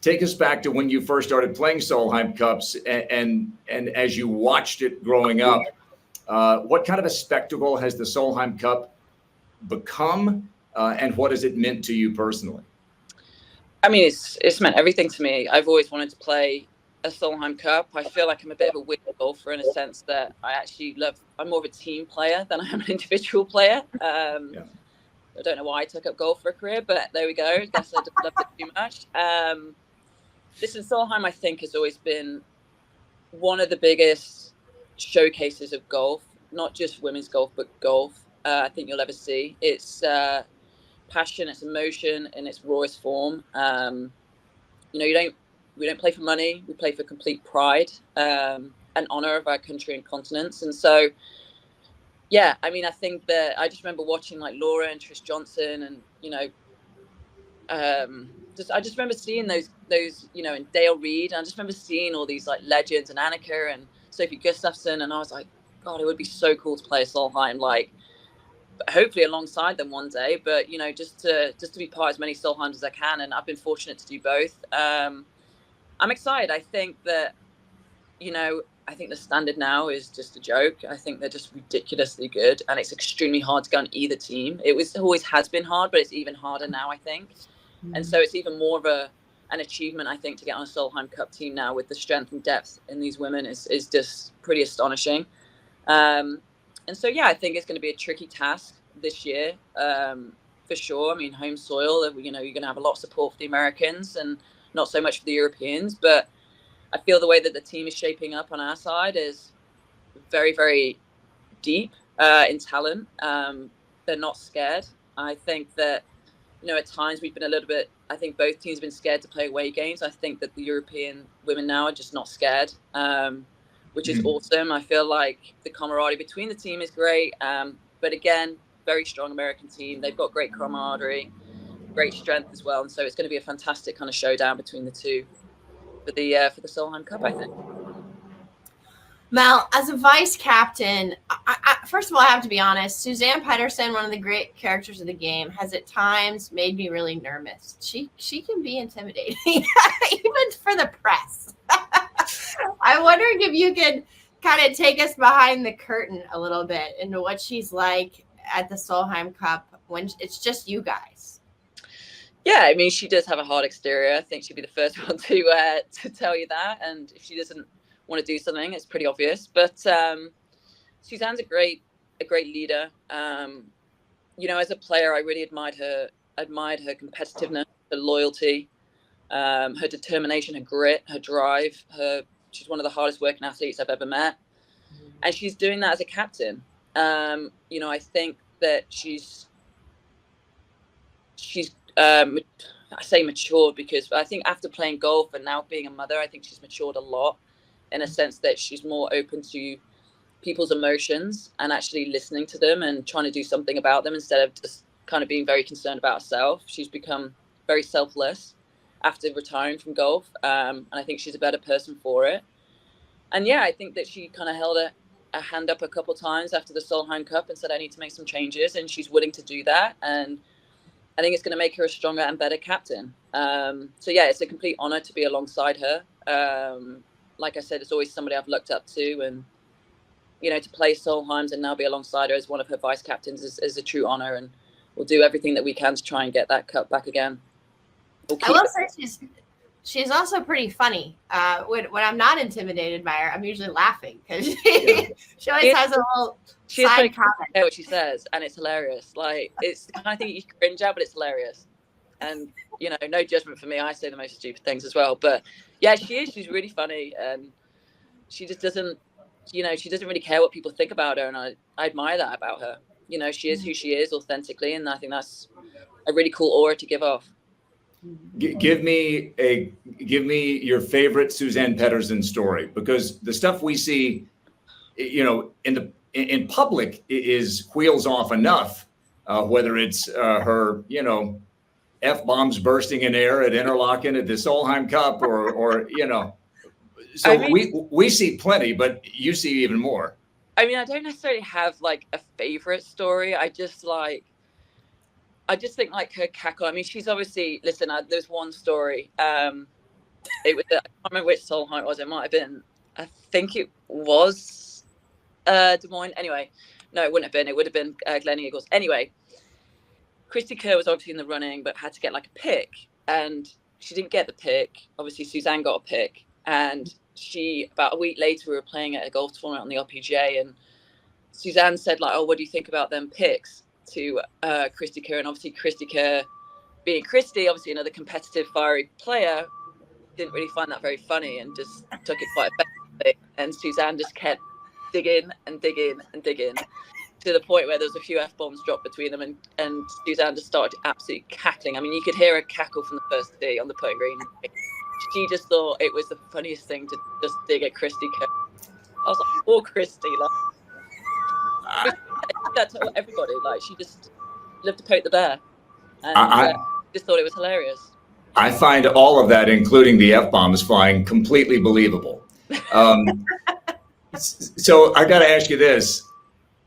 Take us back to when you first started playing Solheim Cups and as you watched it growing up. What kind of a spectacle has the Solheim Cup become, and what has it meant to you personally?
I mean, it's meant everything to me. I've always wanted to play a Solheim Cup. I feel like I'm a bit of a weird golfer in a sense that I'm more of a team player than I am an individual player. I don't know why I took up golf for a career, but there we go. I guess I just loved it too much. Listen, Solheim, I think, has always been one of the biggest showcases of golf, not just women's golf, but golf. I think you'll ever see. It's passion, it's emotion in its rawest form. We don't play for money. We play for complete pride and honor of our country and continents. And so, yeah, I mean, I think that I just remember watching like Laura and Trish Johnson, and I just remember seeing those and Dale Reid. And I just remember seeing all these like legends and Annika and Sophie Gustafsson, and I was like, God, it would be so cool to play a Solheim, like hopefully alongside them one day. But just to be part of as many Solheims as I can, and I've been fortunate to do both. I'm excited. I think that I think the standard now is just a joke. I think they're just ridiculously good, and it's extremely hard to go on either team. It always has been hard, but it's even harder now, I think. And so it's even more of an achievement, I think, to get on a Solheim Cup team now with the strength and depth in these women is just pretty astonishing. And so, yeah, I think it's going to be a tricky task this year, for sure. I mean, home soil, you're going to have a lot of support for the Americans and not so much for the Europeans. But I feel the way that the team is shaping up on our side is very, very deep in talent. They're not scared. I think that, at times we've been a little bit, I think both teams have been scared to play away games. I think that the European women now are just not scared, which is awesome. I feel like the camaraderie between the team is great. But again, very strong American team. They've got great camaraderie, great strength as well. And so it's going to be a fantastic kind of showdown between the two for the Solheim Cup, I think.
Mel, as a vice captain, I first of all, I have to be honest, Suzann Pettersen, one of the great characters of the game, has at times made me really nervous. She can be intimidating, even for the press. I'm wondering if you could kind of take us behind the curtain a little bit into what she's like at the Solheim Cup when it's just you guys.
Yeah, I mean, she does have a hard exterior. I think she'd be the first one to tell you that. And if she doesn't want to do something, it's pretty obvious. But Suzann's a great leader. As a player, I really admired her competitiveness, her loyalty, her determination, her grit, her drive. She's one of the hardest working athletes I've ever met, and she's doing that as a captain. I think that she's I say matured because I think after playing golf and now being a mother, I think she's matured a lot in a sense that she's more open to people's emotions and actually listening to them and trying to do something about them instead of just kind of being very concerned about herself. She's become very selfless after retiring from golf. And I think she's a better person for it. And yeah, I think that she kind of held a hand up a couple times after the Solheim Cup and said, I need to make some changes. And she's willing to do that. And I think it's going to make her a stronger and better captain. So yeah, it's a complete honor to be alongside her. Like I said, it's always somebody I've looked up to, and to play Solheims and now be alongside her as one of her vice captains is a true honor, and we'll do everything that we can to try and get that cup back again.
I will say she's also pretty funny. When I'm not intimidated by her, I'm usually laughing because she always has a little side comment.
What she says, and it's hilarious. Like, it's the kind of thing you cringe at, but it's hilarious. And no judgment for me. I say the most stupid things as well. But yeah, she is. She's really funny, and she just doesn't. She doesn't really care what people think about her, and I admire that about her. She is who she is authentically, and I think that's a really cool aura to give off.
Give me your favorite Suzann Pettersen story, because the stuff we see, in public is wheels off enough. Whether it's her, F-bombs bursting in air at Interlaken at the Solheim Cup, or. So I mean, we see plenty, but you see even more.
I mean, I don't necessarily have like a favorite story. I just think like her cackle. I mean, she's obviously, listen, there's one story. It was, I can't remember which Solheim it was. It might have been, I think it was Des Moines. Anyway, no, it wouldn't have been. It would have been Glen Eagles. Anyway, Christy Kerr was obviously in the running, but had to get like a pick. And she didn't get the pick. Obviously, Suzanne got a pick. And about a week later, we were playing at a golf tournament on the LPGA. And Suzanne said, like, oh, what do you think about them picks to Christy Kerr? And obviously Christy Kerr, being Christy, obviously another competitive, fiery player, didn't really find that very funny and just took it quite offensively. And Suzanne just kept digging and digging and digging to the point where there was a few F-bombs dropped between them, and Suzanne just started absolutely cackling. I mean, you could hear her cackle from the first tee on the putting green. She just thought it was the funniest thing to just dig at Christy Kerr. I was like, poor Christy, like, that to everybody, like, she just lived to poke the bear, and I just thought it was hilarious.
I find all of that, including the F-bombs flying, completely believable. So I got to ask you this: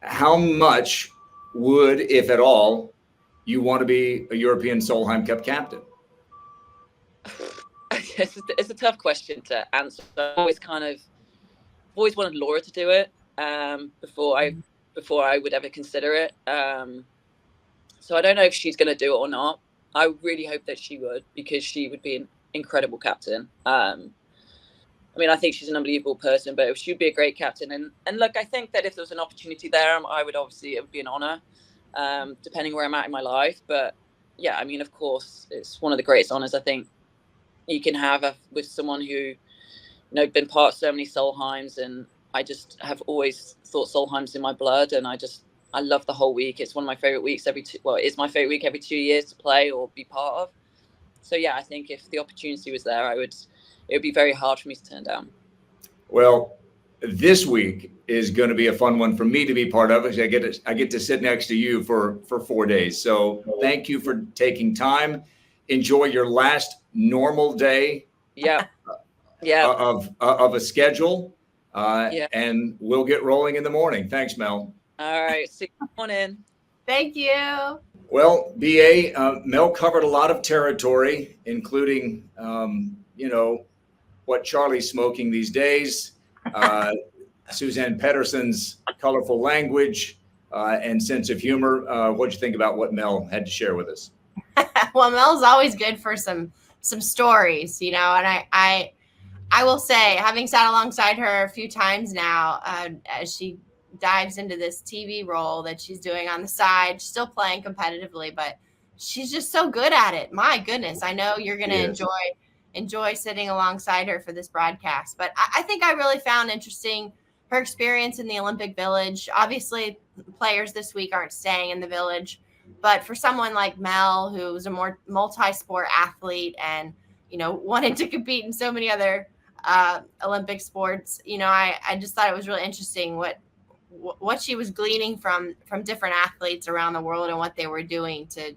how much would, if at all, you want to be a European Solheim Cup captain?
It's a tough question to answer. I've always wanted Laura to do it before I would ever consider it. So I don't know if she's going to do it or not. I really hope that she would, because she would be an incredible captain. I mean, I think she's an unbelievable person, but she'd be a great captain. And look, I think that if there was an opportunity there, I would obviously, it would be an honor, depending where I'm at in my life. But yeah, I mean, of course, it's one of the greatest honors I think you can have with someone who, been part of so many Solheims, and I just have always thought Solheim's in my blood, and I love the whole week. It's one of my favorite weeks it's my favorite week every 2 years to play or be part of. So yeah, I think if the opportunity was there, it would be very hard for me to turn down.
Well, this week is going to be a fun one for me to be part of. I get to sit next to you for 4 days. So thank you for taking time. Enjoy your last normal day.
Yeah.
Of a schedule. And we'll get rolling in the morning. Thanks, Mel.
All right. See you morning.
Thank you.
Well, BA, Mel covered a lot of territory, including, what Charlie's smoking these days, Suzann Petterson's colorful language and sense of humor. What'd you think about what Mel had to share with us?
Well, Mel's always good for some stories, and I will say, having sat alongside her a few times now, as she dives into this TV role that she's doing on the side, still playing competitively, but she's just so good at it. My goodness, I know you're going to enjoy sitting alongside her for this broadcast. But I think I really found interesting her experience in the Olympic Village. Obviously, players this week aren't staying in the Village, but for someone like Mel, who's a more multi-sport athlete and, wanted to compete in so many other Olympic sports, I just thought it was really interesting what she was gleaning from different athletes around the world and what they were doing to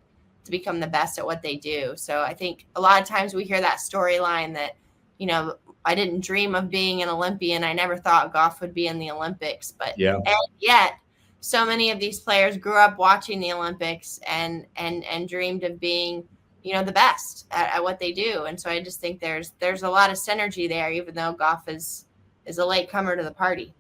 become the best at what they do. So I think a lot of times we hear that storyline that, I didn't dream of being an Olympian. I never thought golf would be in the Olympics, but and yet so many of these players grew up watching the Olympics and dreamed of being, the best at what they do. And so I just think there's a lot of synergy there, even though golf is a late comer to the party.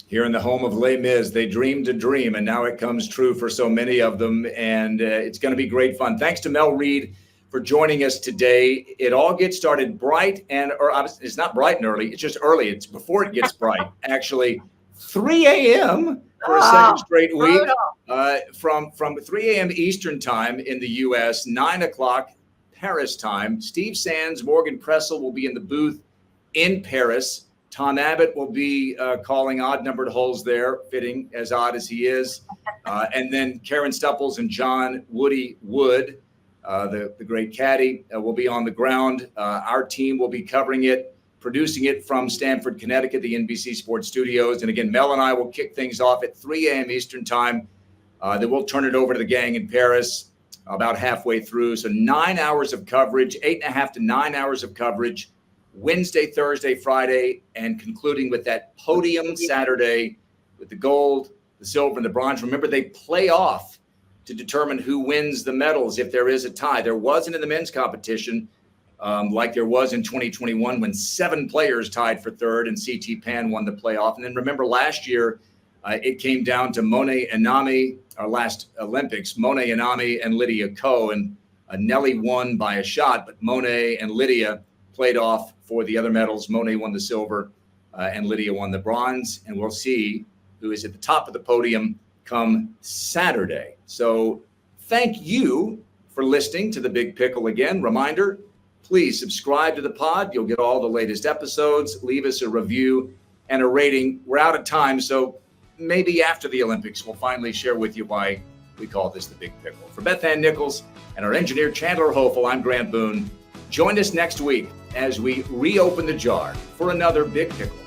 Here in the home of Les Mis, they dreamed a dream, and now it comes true for so many of them, and it's going to be great fun. Thanks to Mel Reid for joining us today. It all gets started bright, it's not bright and early, it's just early. It's before it gets bright, actually. 3 a.m. for a second straight week, from 3 a.m. Eastern time in the U.S., 9 o'clock Paris time. Steve Sands, Morgan Pressel will be in the booth in Paris. Tom Abbott will be calling odd-numbered holes there, fitting as odd as he is. And then Karen Stupples and John Woody Wood the great caddy, will be on the ground. Our team will be covering it, producing it from Stamford, Connecticut, the NBC Sports Studios. And again, Mel and I will kick things off at 3 a.m. Eastern time. Then we'll turn it over to the gang in Paris about halfway through. So 9 hours of coverage, 8.5 to 9 hours of coverage, Wednesday, Thursday, Friday, and concluding with that podium Saturday with the gold, the silver, and the bronze. Remember, they play off to determine who wins the medals if there is a tie. There wasn't in the men's competition like there was in 2021 when 7 players tied for third and CT Pan won the playoff. And then remember last year, it came down to Monet Inami, our last Olympics, Monet Inami and Lydia Ko. And Nelly won by a shot, but Monet and Lydia played off for the other medals. Monet won the silver and Lydia won the bronze. And we'll see who is at the top of the podium come Saturday. So thank you for listening to The Big Pickle again. Reminder, please subscribe to the pod. You'll get all the latest episodes. Leave us a review and a rating. We're out of time, so maybe after the Olympics, we'll finally share with you why we call this The Big Pickle. For Beth Ann Nichols and our engineer, Chandler Hopeful, I'm Grant Boone. Join us next week as we reopen the jar for another Big Pickle.